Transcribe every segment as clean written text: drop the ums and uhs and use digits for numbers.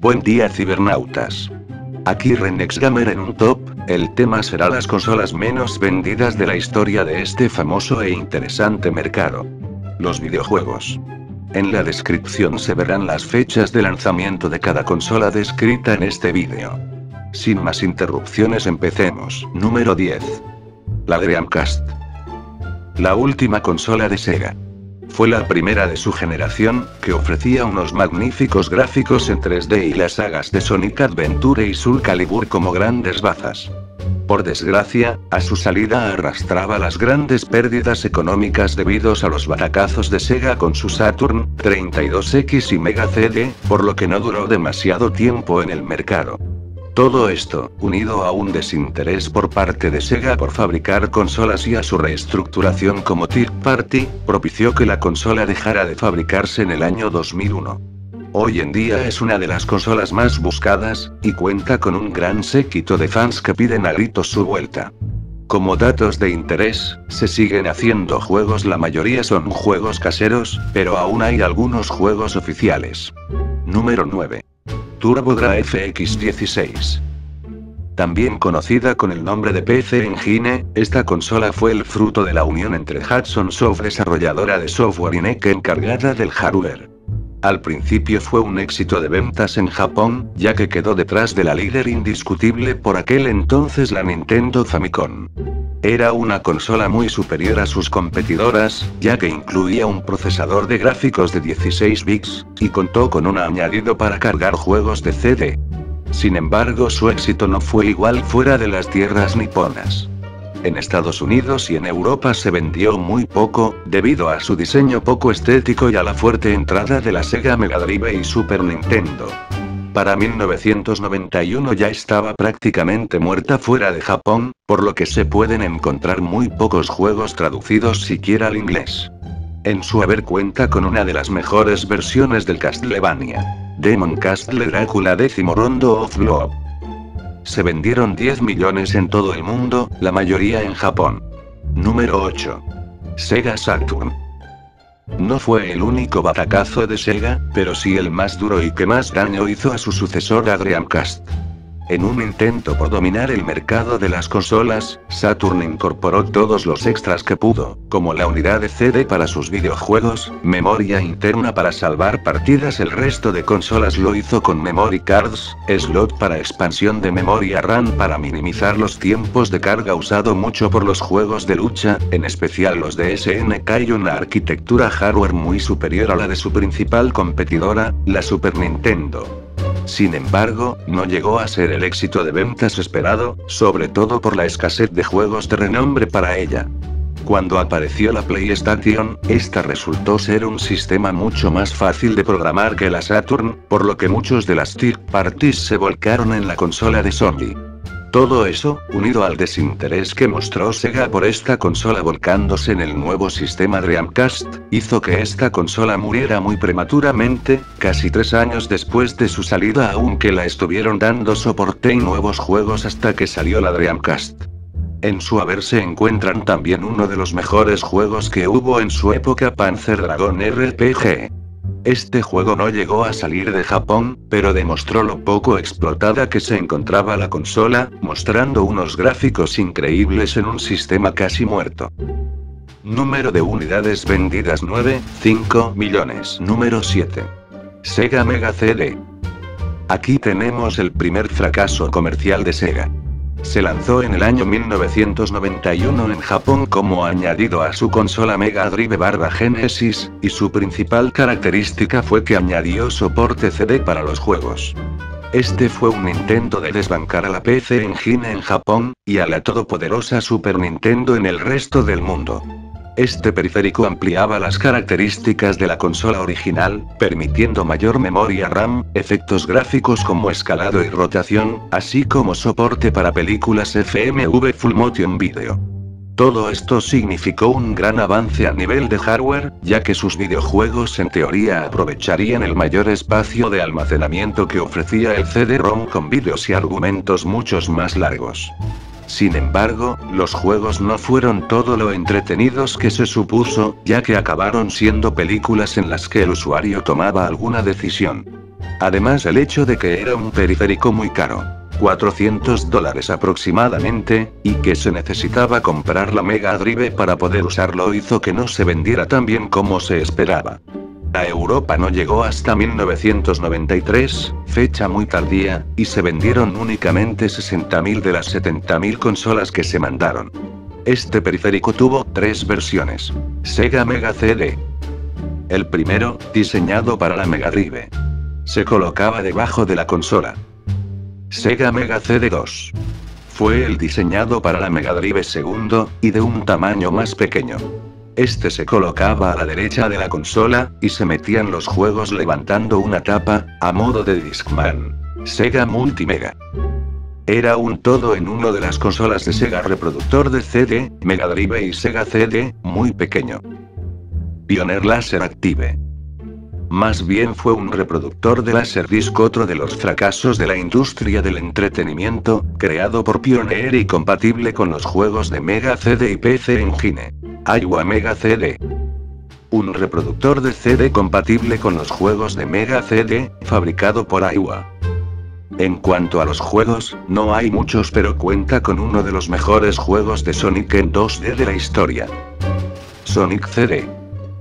Buen día cibernautas. Aquí Renex Gamer en un top, el tema será las consolas menos vendidas de la historia de este famoso e interesante mercado. Los videojuegos. En la descripción se verán las fechas de lanzamiento de cada consola descrita en este vídeo. Sin más interrupciones empecemos. Número 10. La Dreamcast. La última consola de Sega. Fue la primera de su generación, que ofrecía unos magníficos gráficos en 3D y las sagas de Sonic Adventure y Soul Calibur como grandes bazas. Por desgracia, a su salida arrastraba las grandes pérdidas económicas debidos a los batacazos de Sega con su Saturn, 32X y Mega CD, por lo que no duró demasiado tiempo en el mercado. Todo esto, unido a un desinterés por parte de Sega por fabricar consolas y a su reestructuración como third party, propició que la consola dejara de fabricarse en el año 2001. Hoy en día es una de las consolas más buscadas, y cuenta con un gran séquito de fans que piden a gritos su vuelta. Como datos de interés, se siguen haciendo juegos, la mayoría son juegos caseros, pero aún hay algunos juegos oficiales. Número 9. TurboGrafx FX16. También conocida con el nombre de PC Engine, esta consola fue el fruto de la unión entre Hudson Soft, desarrolladora de software, y NEC, encargada del hardware. Al principio fue un éxito de ventas en Japón, ya que quedó detrás de la líder indiscutible por aquel entonces, la Nintendo Famicom. Era una consola muy superior a sus competidoras, ya que incluía un procesador de gráficos de 16 bits, y contó con un añadido para cargar juegos de CD. Sin embargo, su éxito no fue igual fuera de las tierras niponas. En Estados Unidos y en Europa se vendió muy poco, debido a su diseño poco estético y a la fuerte entrada de la Sega Mega Drive y Super Nintendo. Para 1991 ya estaba prácticamente muerta fuera de Japón, por lo que se pueden encontrar muy pocos juegos traducidos siquiera al inglés. En su haber cuenta con una de las mejores versiones del Castlevania, Demon Castle Drácula X Rondo of Blood. Se vendieron 10 millones en todo el mundo, la mayoría en Japón. Número 8. Sega Saturn. No fue el único batacazo de Sega, pero sí el más duro y que más daño hizo a su sucesora Dreamcast. En un intento por dominar el mercado de las consolas, Saturn incorporó todos los extras que pudo, como la unidad de CD para sus videojuegos, memoria interna para salvar partidas. El resto de consolas lo hizo con memory cards, slot para expansión de memoria RAM para minimizar los tiempos de carga, usado mucho por los juegos de lucha, en especial los de SNK, y una arquitectura hardware muy superior a la de su principal competidora, la Super Nintendo. Sin embargo, no llegó a ser el éxito de ventas esperado, sobre todo por la escasez de juegos de renombre para ella. Cuando apareció la PlayStation, esta resultó ser un sistema mucho más fácil de programar que la Saturn, por lo que muchos de las third parties se volcaron en la consola de Sony. Todo eso, unido al desinterés que mostró Sega por esta consola volcándose en el nuevo sistema Dreamcast, hizo que esta consola muriera muy prematuramente, casi 3 años después de su salida, aunque la estuvieron dando soporte y nuevos juegos hasta que salió la Dreamcast. En su haber se encuentran también uno de los mejores juegos que hubo en su época, Panzer Dragoon RPG. Este juego no llegó a salir de Japón, pero demostró lo poco explotada que se encontraba la consola, mostrando unos gráficos increíbles en un sistema casi muerto. Número de unidades vendidas 9,5 millones. Número 7. Sega Mega CD. Aquí tenemos el primer fracaso comercial de Sega. Se lanzó en el año 1991 en Japón como añadido a su consola Mega Drive/Genesis, y su principal característica fue que añadió soporte CD para los juegos. Este fue un intento de desbancar a la PC Engine en Japón, y a la todopoderosa Super Nintendo en el resto del mundo. Este periférico ampliaba las características de la consola original, permitiendo mayor memoria RAM, efectos gráficos como escalado y rotación, así como soporte para películas FMV Full Motion Video. Todo esto significó un gran avance a nivel de hardware, ya que sus videojuegos en teoría aprovecharían el mayor espacio de almacenamiento que ofrecía el CD-ROM, con vídeos y argumentos muchos más largos. Sin embargo, los juegos no fueron todo lo entretenidos que se supuso, ya que acabaron siendo películas en las que el usuario tomaba alguna decisión. Además el hecho de que era un periférico muy caro, $400 aproximadamente, y que se necesitaba comprar la Mega Drive para poder usarlo hizo que no se vendiera tan bien como se esperaba. A Europa no llegó hasta 1993, fecha muy tardía, y se vendieron únicamente 60.000 de las 70.000 consolas que se mandaron. Este periférico tuvo 3 versiones. Sega Mega CD. El primero, diseñado para la Mega Drive. Se colocaba debajo de la consola. Sega Mega CD2. Fue el diseñado para la Mega Drive segundo, y de un tamaño más pequeño. Este se colocaba a la derecha de la consola, y se metían los juegos levantando una tapa, a modo de Discman. Sega Multimega. Era un todo en uno de las consolas de Sega reproductor de CD, Mega Drive y Sega CD, muy pequeño. Pioneer Laseractive. Más bien fue un reproductor de Laserdisc, otro de los fracasos de la industria del entretenimiento, creado por Pioneer y compatible con los juegos de Mega CD y PC Engine. Aiwa Mega CD. Un reproductor de CD compatible con los juegos de Mega CD, fabricado por Aiwa. En cuanto a los juegos, no hay muchos, pero cuenta con uno de los mejores juegos de Sonic en 2D de la historia. Sonic CD.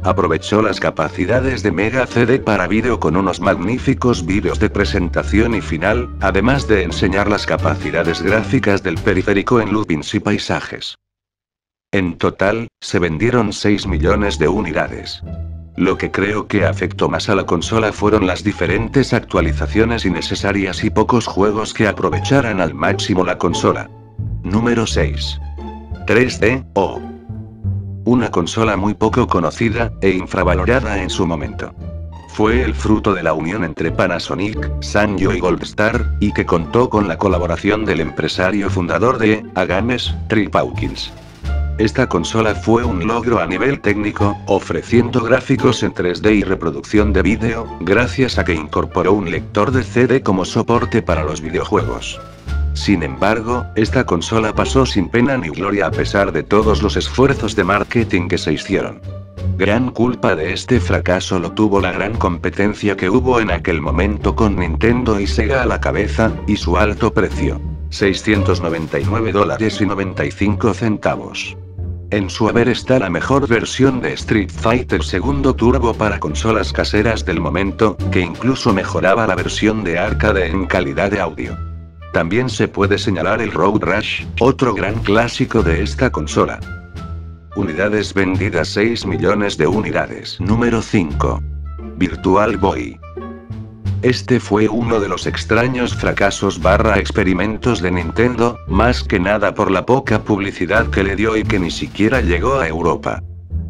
Aprovechó las capacidades de Mega CD para vídeo con unos magníficos vídeos de presentación y final, además de enseñar las capacidades gráficas del periférico en loopings y paisajes. En total, se vendieron 6 millones de unidades. Lo que creo que afectó más a la consola fueron las diferentes actualizaciones innecesarias y pocos juegos que aprovecharan al máximo la consola. Número 6. 3DO. Una consola muy poco conocida, e infravalorada en su momento. Fue el fruto de la unión entre Panasonic, Sanyo y Goldstar, y que contó con la colaboración del empresario fundador de Agames, Trip Hawkins. Esta consola fue un logro a nivel técnico, ofreciendo gráficos en 3D y reproducción de vídeo, gracias a que incorporó un lector de CD como soporte para los videojuegos. Sin embargo, esta consola pasó sin pena ni gloria a pesar de todos los esfuerzos de marketing que se hicieron. Gran culpa de este fracaso lo tuvo la gran competencia que hubo en aquel momento con Nintendo y Sega a la cabeza, y su alto precio. $699.95. En su haber está la mejor versión de Street Fighter II Turbo para consolas caseras del momento, que incluso mejoraba la versión de arcade en calidad de audio. También se puede señalar el Road Rash, otro gran clásico de esta consola. Unidades vendidas 6 millones de unidades. Número 5. Virtual Boy. Este fue uno de los extraños fracasos / experimentos de Nintendo, más que nada por la poca publicidad que le dio y que ni siquiera llegó a Europa.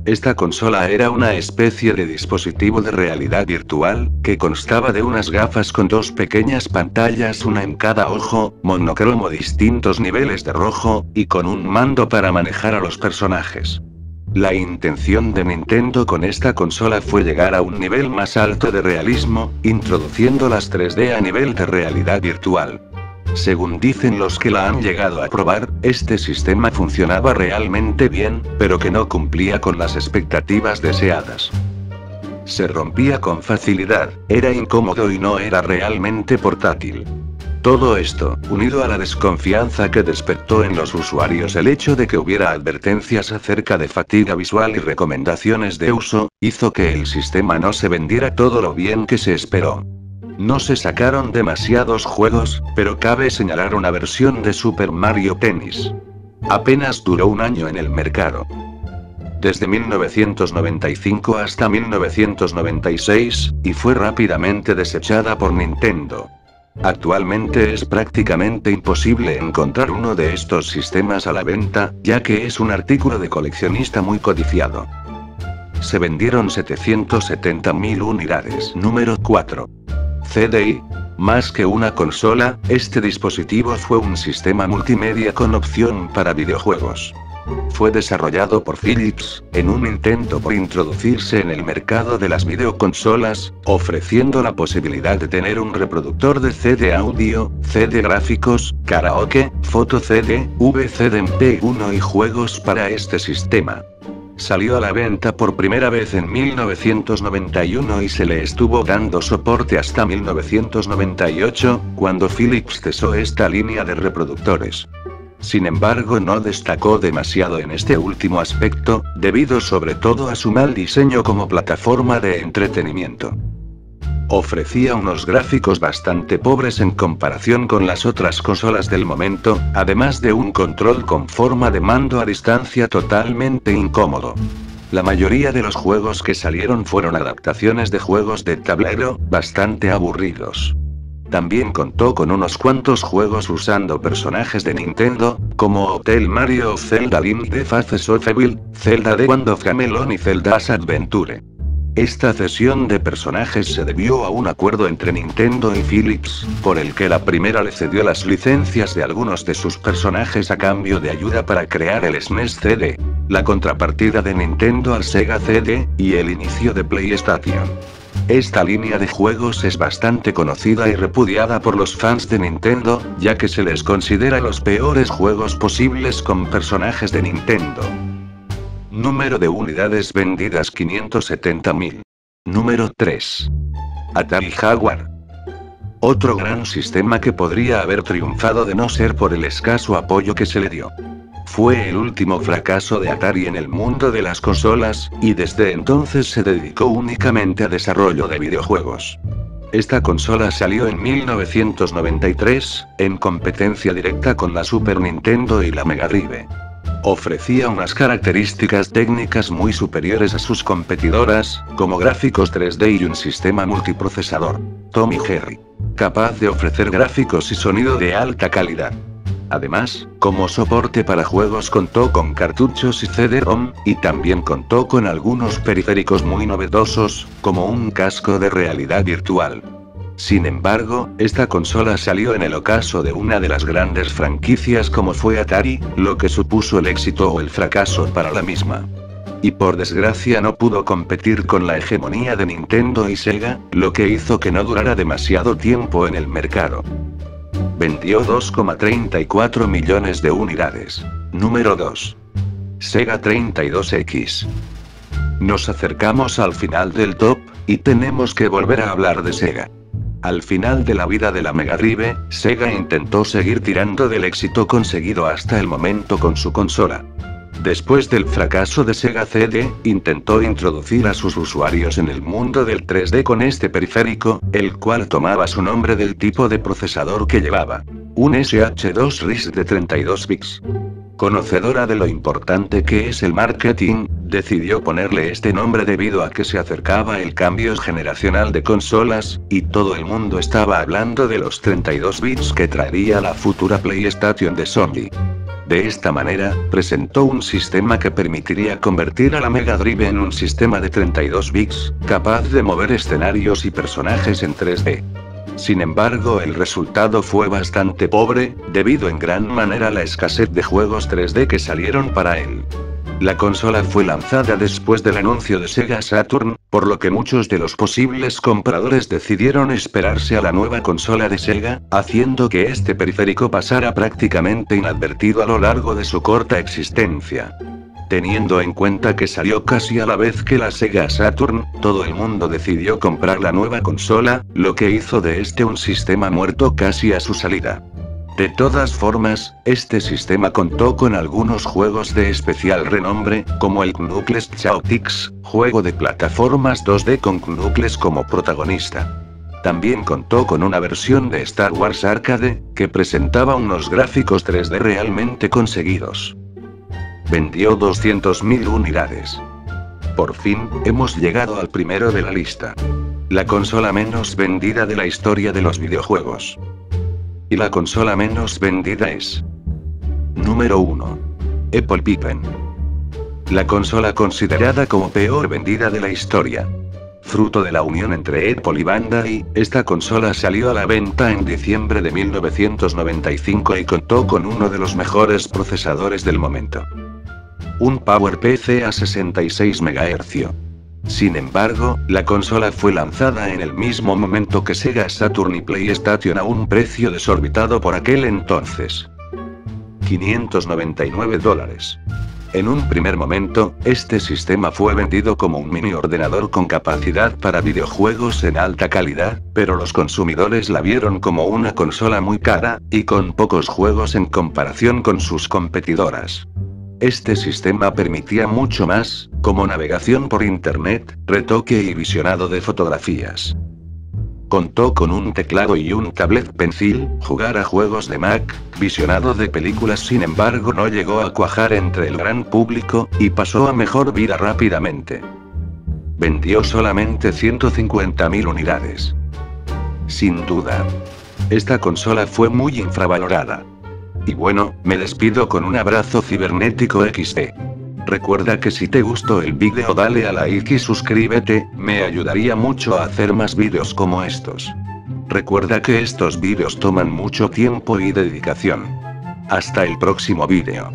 Esta consola era una especie de dispositivo de realidad virtual, que constaba de unas gafas con 2 pequeñas pantallas, una en cada ojo, monocromo, distintos niveles de rojo, y con un mando para manejar a los personajes. La intención de Nintendo con esta consola fue llegar a un nivel más alto de realismo, introduciendo las 3D a nivel de realidad virtual. Según dicen los que la han llegado a probar, este sistema funcionaba realmente bien, pero que no cumplía con las expectativas deseadas. Se rompía con facilidad, era incómodo y no era realmente portátil. Todo esto, unido a la desconfianza que despertó en los usuarios el hecho de que hubiera advertencias acerca de fatiga visual y recomendaciones de uso, hizo que el sistema no se vendiera todo lo bien que se esperó. No se sacaron demasiados juegos, pero cabe señalar una versión de Super Mario Tennis. Apenas duró un año en el mercado. Desde 1995 hasta 1996, y fue rápidamente desechada por Nintendo. Actualmente es prácticamente imposible encontrar uno de estos sistemas a la venta, ya que es un artículo de coleccionista muy codiciado. Se vendieron 770.000 unidades. Número 4. CDI. Más que una consola, este dispositivo fue un sistema multimedia con opción para videojuegos. Fue desarrollado por Philips, en un intento por introducirse en el mercado de las videoconsolas, ofreciendo la posibilidad de tener un reproductor de CD audio, CD gráficos, karaoke, foto CD, VCD MP1 y juegos para este sistema. Salió a la venta por primera vez en 1991 y se le estuvo dando soporte hasta 1998, cuando Philips cesó esta línea de reproductores. Sin embargo, no destacó demasiado en este último aspecto, debido sobre todo a su mal diseño como plataforma de entretenimiento. Ofrecía unos gráficos bastante pobres en comparación con las otras consolas del momento, además de un control con forma de mando a distancia totalmente incómodo. La mayoría de los juegos que salieron fueron adaptaciones de juegos de tablero, bastante aburridos. También contó con unos cuantos juegos usando personajes de Nintendo, como Hotel Mario o Zelda Link the Faces of Evil, Zelda The Wand of Gamelon y Zelda's Adventure. Esta cesión de personajes se debió a un acuerdo entre Nintendo y Philips, por el que la primera le cedió las licencias de algunos de sus personajes a cambio de ayuda para crear el SNES CD, la contrapartida de Nintendo al Sega CD, y el inicio de PlayStation. Esta línea de juegos es bastante conocida y repudiada por los fans de Nintendo, ya que se les considera los peores juegos posibles con personajes de Nintendo. Número de unidades vendidas 570.000. Número 3. Atari Jaguar. Otro gran sistema que podría haber triunfado de no ser por el escaso apoyo que se le dio. Fue el último fracaso de Atari en el mundo de las consolas, y desde entonces se dedicó únicamente a desarrollo de videojuegos. Esta consola salió en 1993, en competencia directa con la Super Nintendo y la Mega Drive. Ofrecía unas características técnicas muy superiores a sus competidoras, como gráficos 3D y un sistema multiprocesador, Tom y Jerry, capaz de ofrecer gráficos y sonido de alta calidad. Además, como soporte para juegos contó con cartuchos y CD-ROM, y también contó con algunos periféricos muy novedosos, como un casco de realidad virtual. Sin embargo, esta consola salió en el ocaso de una de las grandes franquicias como fue Atari, lo que supuso el éxito o el fracaso para la misma. Y por desgracia no pudo competir con la hegemonía de Nintendo y Sega, lo que hizo que no durara demasiado tiempo en el mercado. Vendió 2,34 millones de unidades. Número 2. Sega 32X. Nos acercamos al final del top, y tenemos que volver a hablar de Sega. Al final de la vida de la Mega Drive, Sega intentó seguir tirando del éxito conseguido hasta el momento con su consola. Después del fracaso de Sega CD, intentó introducir a sus usuarios en el mundo del 3D con este periférico, el cual tomaba su nombre del tipo de procesador que llevaba, un SH2 RISC de 32 bits. Conocedora de lo importante que es el marketing, decidió ponerle este nombre debido a que se acercaba el cambio generacional de consolas, y todo el mundo estaba hablando de los 32 bits que traería la futura PlayStation de Sony. De esta manera, presentó un sistema que permitiría convertir a la Mega Drive en un sistema de 32 bits, capaz de mover escenarios y personajes en 3D. Sin embargo, el resultado fue bastante pobre, debido en gran manera a la escasez de juegos 3D que salieron para él. La consola fue lanzada después del anuncio de Sega Saturn, por lo que muchos de los posibles compradores decidieron esperarse a la nueva consola de Sega, haciendo que este periférico pasara prácticamente inadvertido a lo largo de su corta existencia. Teniendo en cuenta que salió casi a la vez que la Sega Saturn, todo el mundo decidió comprar la nueva consola, lo que hizo de este un sistema muerto casi a su salida. De todas formas, este sistema contó con algunos juegos de especial renombre, como el Knuckles Chaotix, juego de plataformas 2D con Knuckles como protagonista. También contó con una versión de Star Wars Arcade, que presentaba unos gráficos 3D realmente conseguidos. Vendió 200.000 unidades. Por fin, hemos llegado al primero de la lista. La consola menos vendida de la historia de los videojuegos. Y la consola menos vendida es... Número 1. Apple Pippin. La consola considerada como peor vendida de la historia. Fruto de la unión entre Apple y Bandai, esta consola salió a la venta en diciembre de 1995 y contó con uno de los mejores procesadores del momento. Un PowerPC a 66 MHz. Sin embargo, la consola fue lanzada en el mismo momento que Sega Saturn y PlayStation a un precio desorbitado por aquel entonces. $599. En un primer momento, este sistema fue vendido como un mini ordenador con capacidad para videojuegos en alta calidad, pero los consumidores la vieron como una consola muy cara, y con pocos juegos en comparación con sus competidoras. Este sistema permitía mucho más, como navegación por internet, retoque y visionado de fotografías. Contó con un teclado y un tablet pencil, jugar a juegos de Mac, visionado de películas, sin embargo no llegó a cuajar entre el gran público, y pasó a mejor vida rápidamente. Vendió solamente 150.000 unidades. Sin duda. Esta consola fue muy infravalorada. Y bueno, me despido con un abrazo cibernético XD. Recuerda que si te gustó el vídeo dale a like y suscríbete, me ayudaría mucho a hacer más vídeos como estos. Recuerda que estos vídeos toman mucho tiempo y dedicación. Hasta el próximo vídeo.